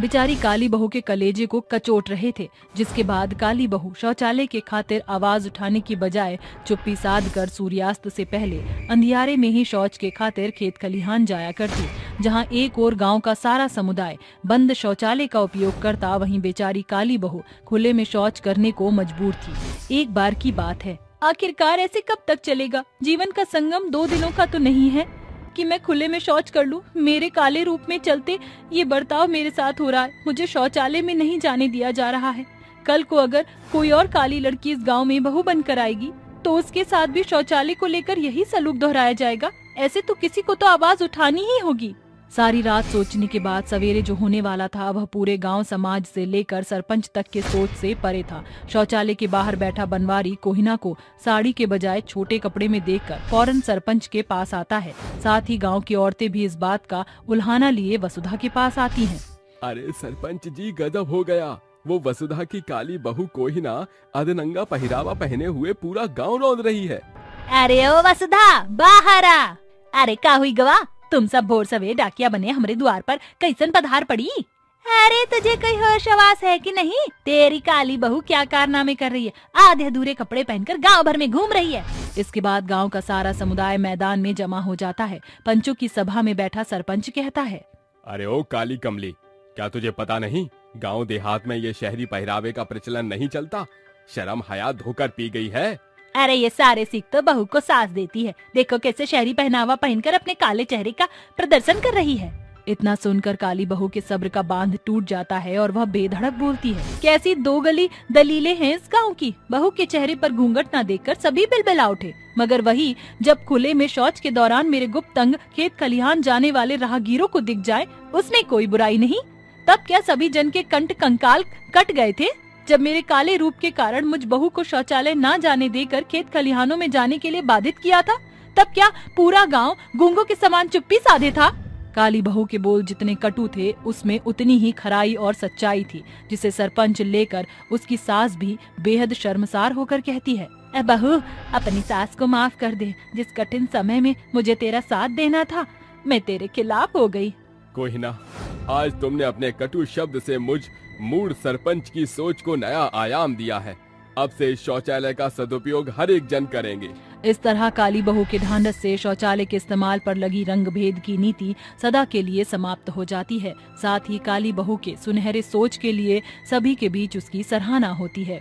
बेचारी काली बहू के कलेजे को कचोट रहे थे। जिसके बाद काली बहू शौचालय के खातिर आवाज उठाने की बजाय चुप्पी साध कर सूर्यास्त से पहले अंधियारे में ही शौच के खातिर खेत खलिहान जाया करती। जहां एक और गांव का सारा समुदाय बंद शौचालय का उपयोग करता, वहीं बेचारी काली बहू खुले में शौच करने को मजबूर थी। एक बार की बात है, आखिरकार ऐसे कब तक चलेगा? जीवन का संगम 2 दिनों का तो नहीं है कि मैं खुले में शौच कर लूं। मेरे काले रूप में चलते ये बर्ताव मेरे साथ हो रहा है। मुझे शौचालय में नहीं जाने दिया जा रहा है। कल को अगर कोई और काली लड़की इस गांव में बहू बनकर आएगी तो उसके साथ भी शौचालय को लेकर यही सलूक दोहराया जाएगा। ऐसे तो किसी को तो आवाज उठानी ही होगी। सारी रात सोचने के बाद सवेरे जो होने वाला था वह पूरे गांव समाज से लेकर सरपंच तक के सोच से परे था। शौचालय के बाहर बैठा बनवारी कोहिना को साड़ी के बजाय छोटे कपड़े में देखकर फौरन सरपंच के पास आता है। साथ ही गांव की औरतें भी इस बात का उल्हाना लिए वसुधा के पास आती हैं। अरे सरपंच जी, गजब हो गया। वो वसुधा की काली बहू कोहिना अधनंगा पहरावा पहने हुए पूरा गाँव रौंद रही है। अरे ओ वसुधा, बाहर आ। अरे का हुई गवा, तुम सब भोर सवेर डाकिया बने हमारे द्वार पर कैसन पधार पड़ी? अरे तुझे कोई होश आवास है कि नहीं? तेरी काली बहू क्या कारनामे कर रही है? आधे अधूरे कपड़े पहनकर गांव भर में घूम रही है। इसके बाद गांव का सारा समुदाय मैदान में जमा हो जाता है। पंचों की सभा में बैठा सरपंच कहता है, अरे ओ काली कमली, क्या तुझे पता नहीं गांव देहात में ये शहरी पहरावे का प्रचलन नहीं चलता? शर्म हया धोकर पी गई है। अरे ये सारे सीख तो बहू को सास देती है। देखो कैसे शहरी पहनावा पहनकर अपने काले चेहरे का प्रदर्शन कर रही है। इतना सुनकर काली बहू के सब्र का बांध टूट जाता है और वह बेधड़क बोलती है, कैसी 2 गली दलीलें हैं इस गांव की। बहू के चेहरे पर घूंघट न देखकर सभी बिलबिला उठे, मगर वही जब खुले में शौच के दौरान मेरे गुप्त अंग खेत खलिहान जाने वाले राहगीरों को दिख जाए उसमें कोई बुराई नहीं। तब क्या सभी जन के कंठ कंकाल कट गए थे? जब मेरे काले रूप के कारण मुझ बहू को शौचालय न जाने देकर खेत खलिहानों में जाने के लिए बाधित किया था, तब क्या पूरा गांव गूंगों के समान चुप्पी साधे था? काली बहू के बोल जितने कटु थे उसमें उतनी ही खराई और सच्चाई थी, जिसे सरपंच लेकर उसकी सास भी बेहद शर्मसार होकर कहती है, ए बहू, अपनी सास को माफ कर दे। जिस कठिन समय में मुझे तेरा साथ देना था, मैं तेरे खिलाफ हो गई। कोहिना, आज तुमने अपने कटु शब्द से मुझ मूढ़ सरपंच की सोच को नया आयाम दिया है। अब से शौचालय का सदुपयोग हर एक जन करेंगे। इस तरह काली बहू के ढांढस से शौचालय के इस्तेमाल पर लगी रंग भेद की नीति सदा के लिए समाप्त हो जाती है। साथ ही काली बहू के सुनहरे सोच के लिए सभी के बीच उसकी सराहना होती है।